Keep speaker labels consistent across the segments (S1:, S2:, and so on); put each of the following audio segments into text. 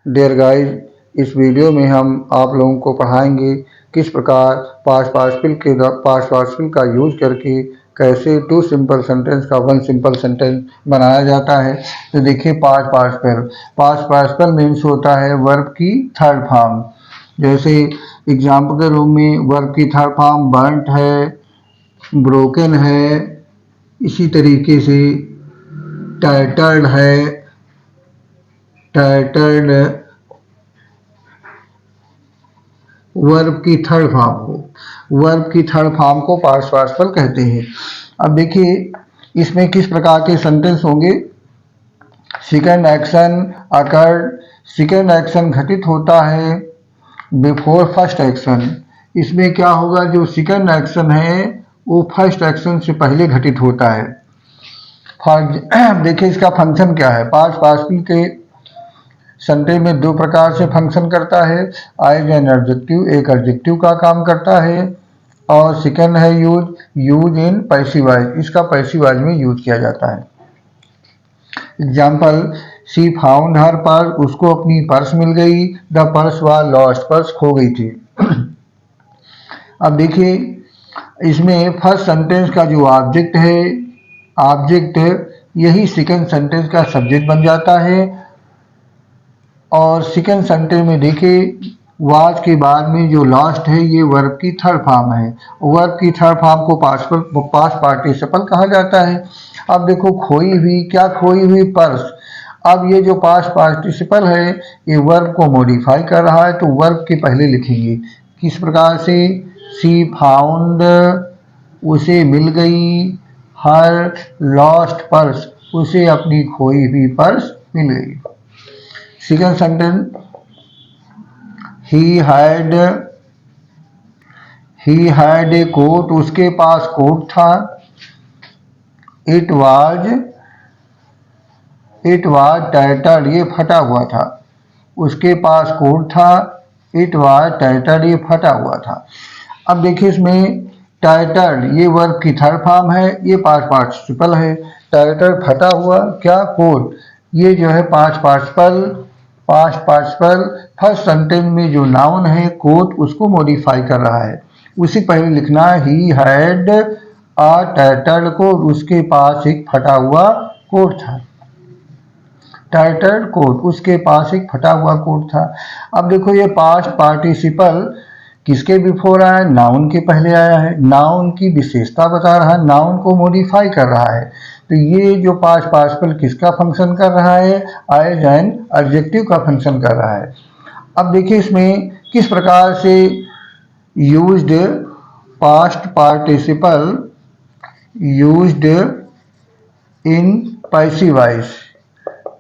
S1: Dear guys, इस video में हम आप लोगों को पढ़ाएंगे किस प्रकार पास्ट पार्टिसिपल का यूज करके कैसे टू सिंपल सेंटेंस का वन सिंपल सेंटेंस बनाया जाता है। तो देखिए, पास्ट पार्टिसिपल मीन्स होता है वर्ब की थर्ड फॉर्म। जैसे एग्जाम्पल के रूप में वर्ब की थर्ड फॉर्म बर्न्ट है, ब्रोकन है, इसी तरीके से टाइटल्ड है, टाइटल्ड वर्ब की थर्ड फॉर्म को पास्ट पार्टिसिपल कहते हैं। अब देखिए, इसमें किस प्रकार के सेंटेंस होंगे। Second action occurred, second action घटित होता है बिफोर फर्स्ट एक्शन। इसमें क्या होगा, जो सेकंड एक्शन है वो फर्स्ट एक्शन से पहले घटित होता है। देखिए, इसका फंक्शन क्या है। पास्ट पार्टिसिपल के सेंटेंस में दो प्रकार से फंक्शन करता है। एज एन एडजेक्टिव, एक एडजेक्टिव का काम करता है, और सेकंड है यूज इन पैसिव वॉइस, इसका पैसिव वॉइस में यूज किया जाता है। Example, she found her purse, उसको अपनी पर्स मिल गई। The purse was lost, purse खो गई थी। अब देखिए, इसमें फर्स्ट सेंटेंस का जो ऑब्जेक्ट है, ऑब्जेक्ट यही सेकंड सेंटेंस का सब्जेक्ट बन जाता है। और सेकंड सेंटेंस में देखिए, वाज के बाद में जो लास्ट है ये वर्ब की थर्ड फॉर्म है। वर्ब की थर्ड फॉर्म को पास्ट पार्टिसिपल कहा जाता है। अब देखो, खोई हुई पर्स। अब ये जो पास्ट पार्टिसिपल है ये वर्ब को मॉडिफाई कर रहा है, तो वर्ब के पहले लिखेंगे किस प्रकार से। शी फाउंड, उसे मिल गई। हर लॉस्ट पर्स, उसे अपनी खोई हुई पर्स मिल गई। Second sentence, he had a coat, उसके पास कोट था। इट वाज टाइटल्ड, ये फटा हुआ था। उसके पास कोट था। इट वाज टाइटल्ड, ये फटा हुआ था। अब देखिए, इसमें टाइटल्ड ये वर्ब की थर्ड फॉर्म है, ये पास्ट पार्टिसिपल है। टाइटल्ड फटा हुआ, क्या कोट, ये जो है पास्ट पार्टिसिपल फर्स्ट सेंटेंस में जो नाउन है कोट, उसको मॉडिफाई कर रहा है। उसी पहले लिखना है he had a tattered coat, उसके पास एक फटा हुआ कोट था। टाइटल्ड कोट, उसके पास एक फटा हुआ कोट था। अब देखो, ये पास्ट पार्टिसिपल किसके बिफोर आया, नाउन के पहले आया है। नाउन की विशेषता बता रहा है, नाउन को मॉडिफाई कर रहा है। तो ये जो पास्ट पार्टिसिपल किसका फंक्शन कर रहा है, एज एन एडजेक्टिव का फंक्शन कर रहा है। अब देखिए, इसमें किस प्रकार से used past participle used in passive voice.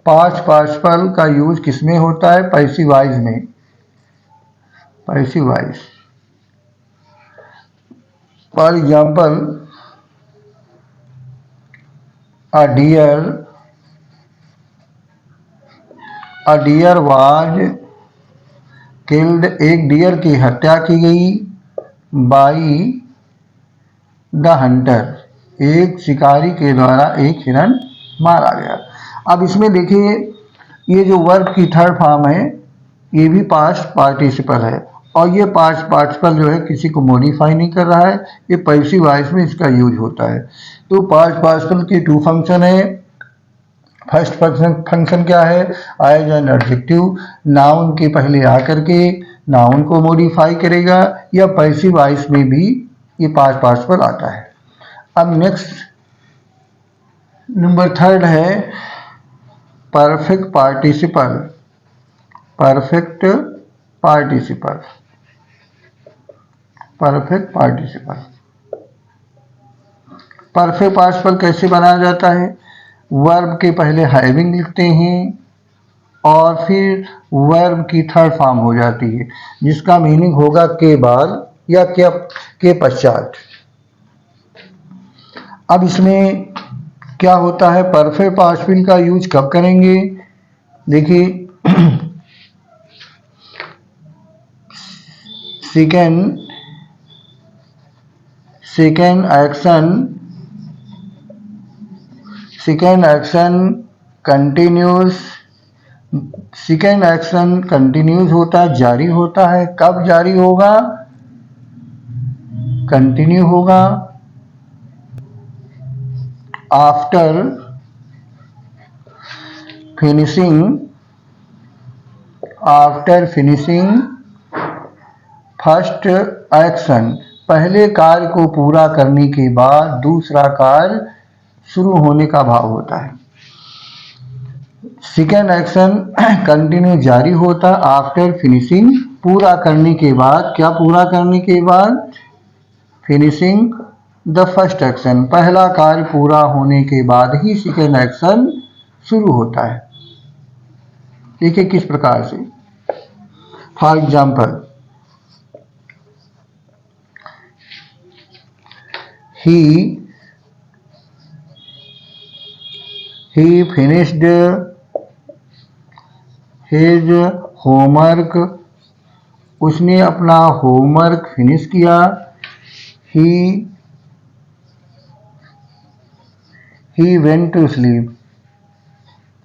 S1: Past participle का यूज किसमें होता है, पैसिव वॉइस में। Passive voice, for example, a deer was killed, एक डियर की हत्या की गई। बाई द हंटर, एक शिकारी के द्वारा एक हिरन मारा गया। अब इसमें देखिए, ये जो वर्ब की थर्ड फॉर्म है ये भी पास्ट पार्टिसिपल है, और ये पास्ट पार्टिसिपल जो है किसी को मॉडिफाई नहीं कर रहा है, ये पैसिव वॉइस में इसका यूज होता है। तो पास्ट पार्टिसिपल के टू फंक्शन है। फर्स्ट फंक्शन क्या है, एज एन एडजेक्टिव, नाउन के पहले आकर के नाउन को मॉडिफाई करेगा, या पैसिव वॉइस में भी ये पास्ट पार्टिसिपल आता है। अब नेक्स्ट नंबर थर्ड है परफेक्ट पार्टिसिपल। परफेक्ट पार्टिसिपल कैसे बनाया जाता है। वर्ब के पहले हैविंग लिखते हैं और फिर वर्ब की थर्ड फॉर्म हो जाती है, जिसका मीनिंग होगा के बाद या के पश्चात। अब इसमें क्या होता है, परफेक्ट पार्टिसिपल का यूज कब करेंगे। देखिए, second action continuous second action continues होता है, जारी होता है। कब जारी होगा? कंटिन्यू होगा आफ्टर फिनिशिंग फर्स्ट एक्शन, पहले कार्य को पूरा करने के बाद दूसरा कार्य शुरू होने का भाव होता है। सेकेंड एक्शन कंटिन्यू जारी होता आफ्टर फिनिशिंग, पूरा करने के बाद। क्या पूरा करने के बाद? फिनिशिंग द फर्स्ट एक्शन, पहला कार्य पूरा होने के बाद ही सेकेंड एक्शन शुरू होता है। देखिए किस प्रकार से। For example, he finished his homework, उसने अपना होमवर्क फिनिश किया। he went to sleep,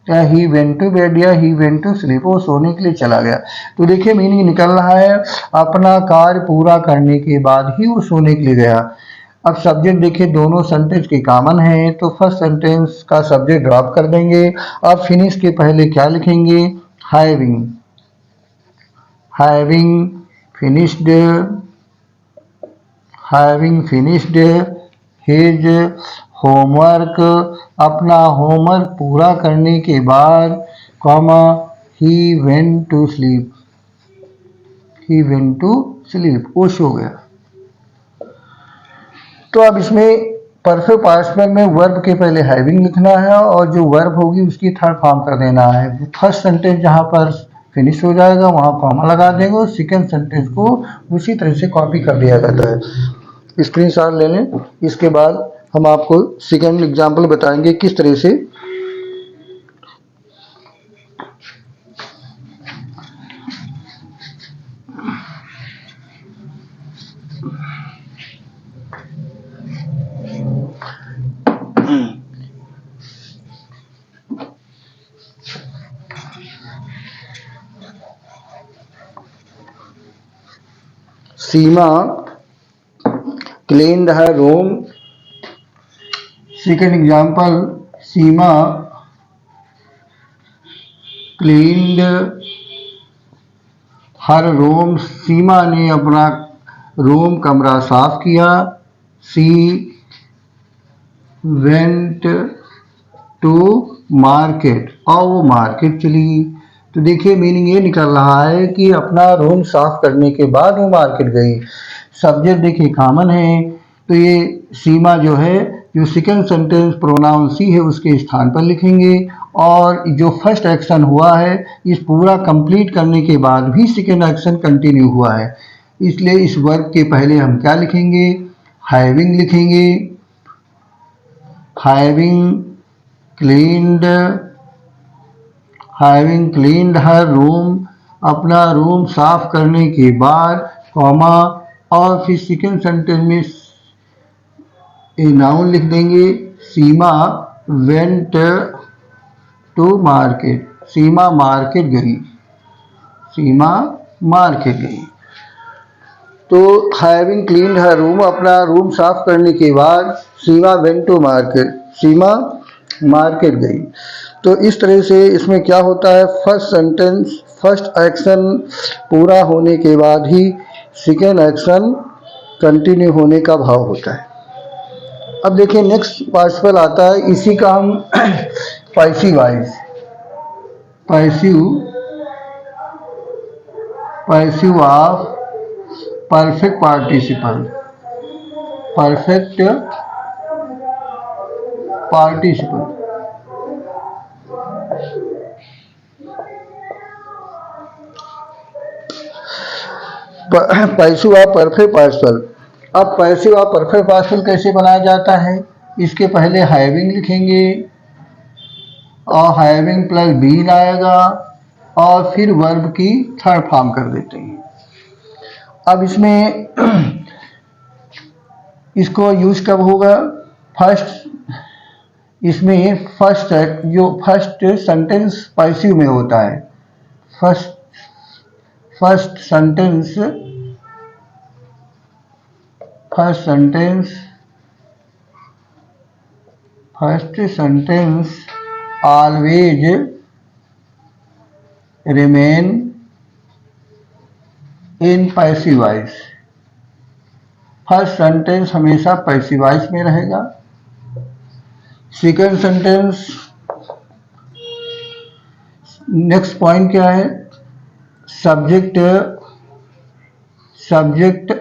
S1: क्या he went to bed या he went to sleep, वो सोने के लिए चला गया। तो देखिए मीनिंग निकल रहा है अपना कार्य पूरा करने के बाद ही वो सोने के लिए गया। अब सब्जेक्ट देखिए दोनों सेंटेंस के कॉमन है, तो फर्स्ट सेंटेंस का सब्जेक्ट ड्रॉप कर देंगे। अब फिनिश के पहले क्या लिखेंगे? हैविंग फिनिश्ड हिज होमवर्क, अपना होमवर्क पूरा करने के बाद, comma he went to sleep, वो सो गया। तो अब इसमें परफेक्ट पास्ट में वर्ब के पहले हैविंग लिखना है और जो वर्ब होगी उसकी थर्ड फॉर्म कर देना है। फर्स्ट सेंटेंस जहां पर फिनिश हो जाएगा वहां कॉमा लगा देंगे और सेकेंड सेंटेंस को उसी तरह से कॉपी कर दिया जाता है। स्क्रीनशॉट ले लें। इसके बाद हम आपको सेकेंड एग्जाम्पल बताएंगे किस तरह से। सीमा cleaned her room. Second example, सीमा क्लीन्ड हर रूम, सीमा ने अपना रूम कमरा साफ किया। सी वेंट टू मार्केट, और वो मार्केट चली। तो देखिए मीनिंग ये निकल रहा है कि अपना रूम साफ करने के बाद वो मार्केट गई। सब्जेक्ट देखिए कॉमन है, तो ये सीमा जो है, जो सेकेंड सेंटेंस प्रोनाउन सी है उसके स्थान पर लिखेंगे। और जो फर्स्ट एक्शन हुआ है इस पूरा कंप्लीट करने के बाद भी सेकेंड एक्शन कंटिन्यू हुआ है, इसलिए इस वर्ब के पहले हम क्या लिखेंगे? हैविंग लिखेंगे। हैविंग क्लीन्ड हर रूम, अपना रूम साफ करने के बाद, कॉमा, और फिर सेकेंड सेंटेंस में ए नाउन लिख देंगे। Seema went to market, Seema market गई। तो हैविंग क्लीन्ड हर रूम, अपना रूम साफ करने के बाद, Seema went to market, Seema market गई। तो इस तरह से इसमें क्या होता है, फर्स्ट एक्शन पूरा होने के बाद ही सेकेंड एक्शन कंटिन्यू होने का भाव होता है। अब देखिए नेक्स्ट पार्टिसिपल आता है, इसी का हम passive of perfect participle, passive of perfect participle. अब पैसिव ऑफ परफेक्ट पार्टिसिपल कैसे बनाया जाता है? इसके पहले हैविंग लिखेंगे और हैविंग प्लस बीन आएगा और फिर वर्ब की थर्ड फॉर्म कर देते हैं। अब इसमें इसको यूज कब होगा? फर्स्ट इसमें फर्स्ट सेंटेंस पैसिव में होता है। First sentence always remain in passive voice. First sentence हमेशा पैसिव वॉइस में रहेगा। सेकंड सेंटेंस, नेक्स्ट पॉइंट क्या है, सब्जेक्ट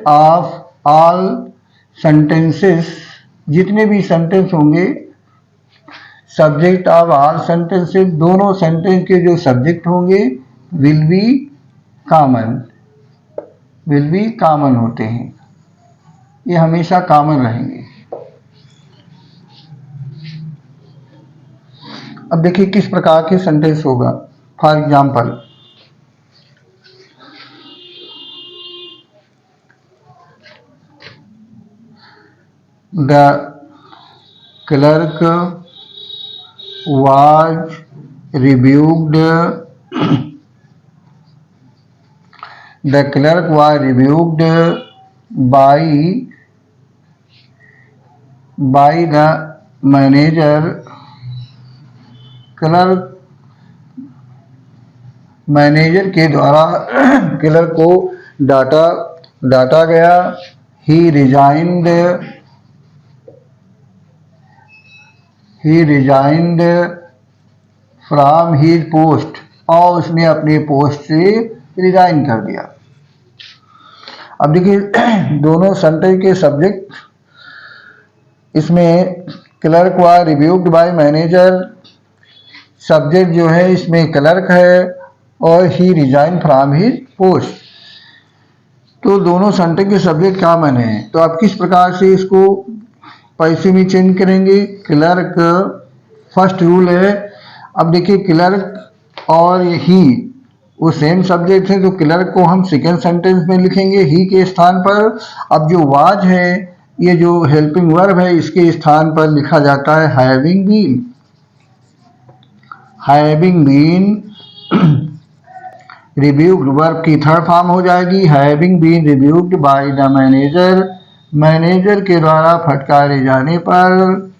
S1: ऑफ ऑल सेंटेंसेस, जितने भी सेंटेंस होंगे, सब्जेक्ट ऑफ ऑल सेंटेंसेस, दोनों सेंटेंस के जो सब्जेक्ट होंगे विल बी कॉमन होते हैं, ये हमेशा कॉमन रहेंगे। अब देखिए किस प्रकार के सेंटेंस होगा। For example, the clerk was rebuked the clerk was rebuked by the manager। Clerk manager के द्वारा क्लर्क को डांटा गया। he resigned from his post, और उसने अपने पोस्ट से रिजाइन कर दिया। अब देखिए दोनों सेंटेंस के सब्जेक्ट, इसमें clerk was rebuked by manager, subject जो है इसमें क्लर्क है, और he resign from his post, तो दोनों सेंटेंस के सब्जेक्ट कॉमन है। तो आप किस प्रकार से इसको पैसिव में चेंज करेंगे। क्लर्क फर्स्ट रूल है। अब देखिए क्लर्क और ही वो सेम सब्जेक्ट है, तो क्लर्क को हम सेकेंड सेंटेंस में लिखेंगे ही के स्थान पर। अब जो वाज है, ये जो हेल्पिंग वर्ब है, इसके स्थान पर लिखा जाता है हैविंग बीन रिब्यूक्ड, वर्ब की थर्ड फॉर्म हो जाएगी having been rebuked by the manager, manager के द्वारा फटकारे जाने पर,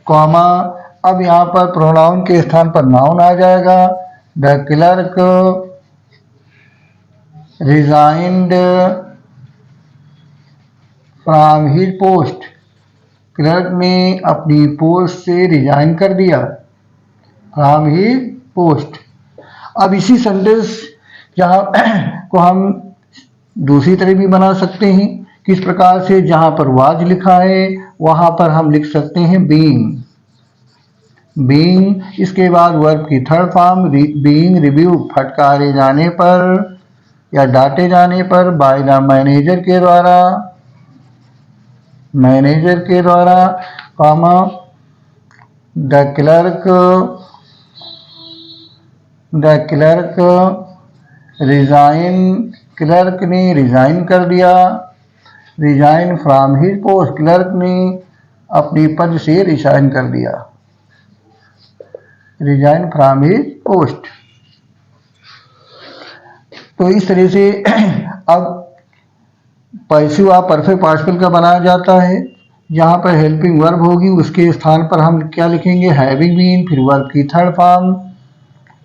S1: कॉमा, अब यहाँ पर प्रोनाउन के स्थान पर नाउन आ जाएगा। The clerk resigned from his post, clerk ने अपनी पोस्ट से रिजाइन कर दिया, फ्रॉम हिज पोस्ट। अब इसी सेंटेंस जहाँ को हम दूसरी तरह भी बना सकते हैं। किस प्रकार से, जहाँ पर वाज लिखा है वहाँ पर हम लिख सकते हैं बीइंग, इसके बाद वर्ब की थर्ड फॉर्म बीइंग रिब्यूक, फटकारे जाने पर या डांटे जाने पर, बाय द मैनेजर के द्वारा, comma, the clerk resign, clerk ने रिजाइन कर दिया, resign from his post, clerk ने अपनी पद से रिजाइन कर दिया, रिजाइन फ्रॉम हिज पोस्ट। तो इस तरह से अब पैसिव ऑफ परफेक्ट पार्टिसिपल का बनाया जाता है। जहाँ पर हेल्पिंग वर्ब होगी उसके स्थान पर हम क्या लिखेंगे, हैविंग बीन, फिर वर्ब की थर्ड फॉर्म,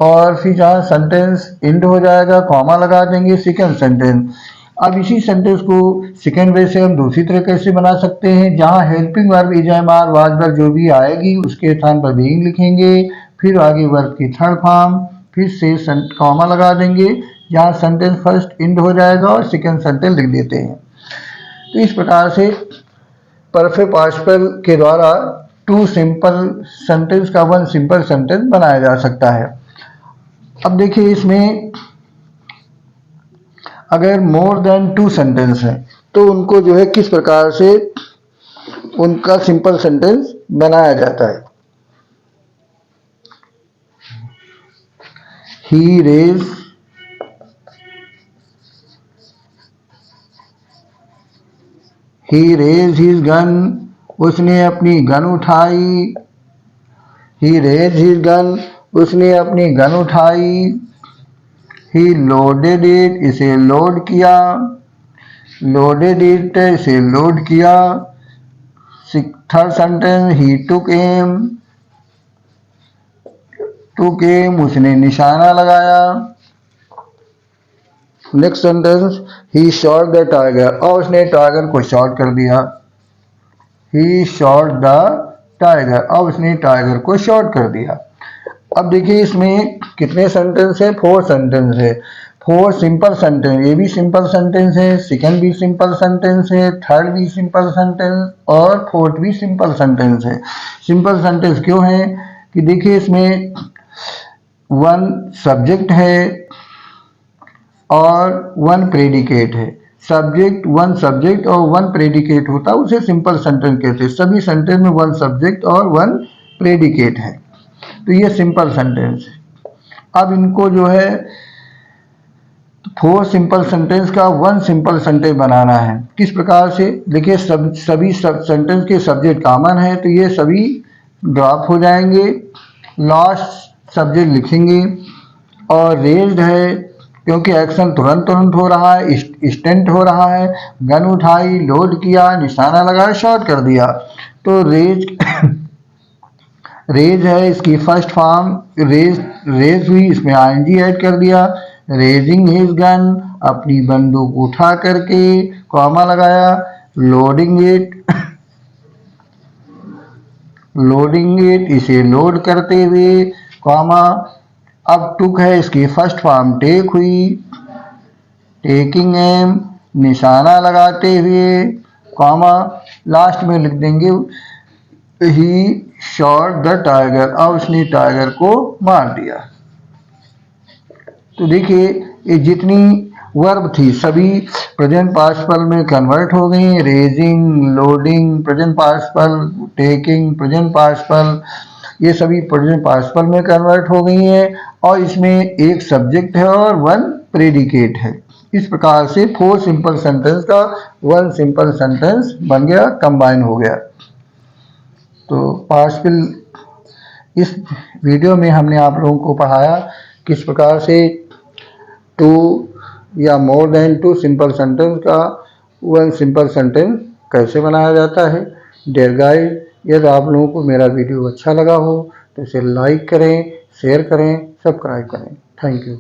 S1: और फिर जहाँ सेंटेंस एंड हो जाएगा कॉमा लगा देंगे, सेकंड सेंटेंस। अब इसी सेंटेंस को सेकंड वे से हम दूसरी तरह कैसे बना सकते हैं, जहाँ हेल्पिंग वर्ब इजामार वाज वर्ब जो भी आएगी उसके स्थान पर बीइंग लिखेंगे, फिर आगे वर्ब की थर्ड फॉर्म, फिर से कॉमा लगा देंगे, जहाँ सेंटेंस फर्स्ट एंड हो जाएगा और सेकंड सेंटेंस लिख देते हैं। तो इस प्रकार से परफेक्ट पार्टिसिपल के द्वारा टू सिंपल सेंटेंस का वन सिंपल सेंटेंस बनाया जा सकता है। अब देखिए इसमें अगर मोर देन टू सेंटेंस है तो उनको जो है किस प्रकार से उनका सिंपल सेंटेंस बनाया जाता है। ही रेज हिज गन, उसने अपनी गन उठाई, ही रेज हिज गन, उसने अपनी गन उठाई। ही लोडेड इट, इसे लोड किया। लोडेड इट, इसे लोड किया। थर्ड सेंटेंस, ही टुक एम, टुक एम, उसने निशाना लगाया। Next sentence, he shot the tiger, और उसने टाइगर को शॉट कर दिया। ही शॉट द टाइगर, और उसने टाइगर को शॉट कर दिया। अब देखिए इसमें कितने सेंटेंस है, 4 सेंटेंस है। 4 सिंपल सेंटेंस, ये भी सिंपल सेंटेंस है, सेकंड भी सिंपल सेंटेंस है, थर्ड भी सिंपल सेंटेंस और फोर्थ भी सिंपल सेंटेंस है। सिंपल सेंटेंस क्यों है कि देखिए इसमें 1 सब्जेक्ट है और 1 प्रेडिकेट है। सब्जेक्ट 1 सब्जेक्ट और 1 प्रेडिकेट होता है, उसे सिंपल सेंटेंस कहते हैं। सभी सेंटेंस में 1 सब्जेक्ट और 1 प्रेडिकेट है, तो ये सिंपल सेंटेंस है। अब इनको जो है 4 सिंपल सेंटेंस का 1 सिंपल सेंटेंस बनाना है। किस प्रकार से, देखिए सभी सेंटेंस के सब्जेक्ट कॉमन है, तो ये सभी ड्रॉप हो जाएंगे। लास्ट सब्जेक्ट लिखेंगे और रेज्ड है क्योंकि एक्शन तुरंत हो रहा है, इंस्टेंट हो रहा है। गन उठाई, लोड किया, निशाना लगाया, शॉट कर दिया। तो रेज रेज है, इसकी फर्स्ट फॉर्म रेज हुई, इसमें आईएनजी ऐड कर दिया। रेजिंग हिज गन, अपनी बंदूक उठा करके, कॉमा लगाया। लोडिंग इट, लोडिंग इट, इसे लोड करते हुए, कॉमा। अब टुक है, इसकी फर्स्ट फॉर्म टेक हुई। टेकिंग एम, निशाना लगाते हुए, कॉमा। लास्ट में लिख देंगे ही शॉट द टाइगर, अब उसने टाइगर को मार दिया। तो देखिए ये जितनी वर्ब थी सभी प्रेजेंट पार्टिसिपल में कन्वर्ट हो गई। Raising, loading present participle, taking present participle, ये सभी प्रेजेंट पार्टिसिपल में कन्वर्ट हो गई है। और इसमें 1 सब्जेक्ट है और 1 प्रेडिकेट है। इस प्रकार से 4 सिंपल सेंटेंस का 1 सिंपल सेंटेंस बन गया, कंबाइन हो गया। तो पार्टिसिपल इस वीडियो में हमने आप लोगों को पढ़ाया किस प्रकार से 2 या मोर देन 2 सिंपल सेंटेंस का 1 सिंपल सेंटेंस कैसे बनाया जाता है। डियर गाइस, यदि आप लोगों को मेरा वीडियो अच्छा लगा हो तो इसे लाइक करें, शेयर करें, सब्सक्राइब करें। Thank you.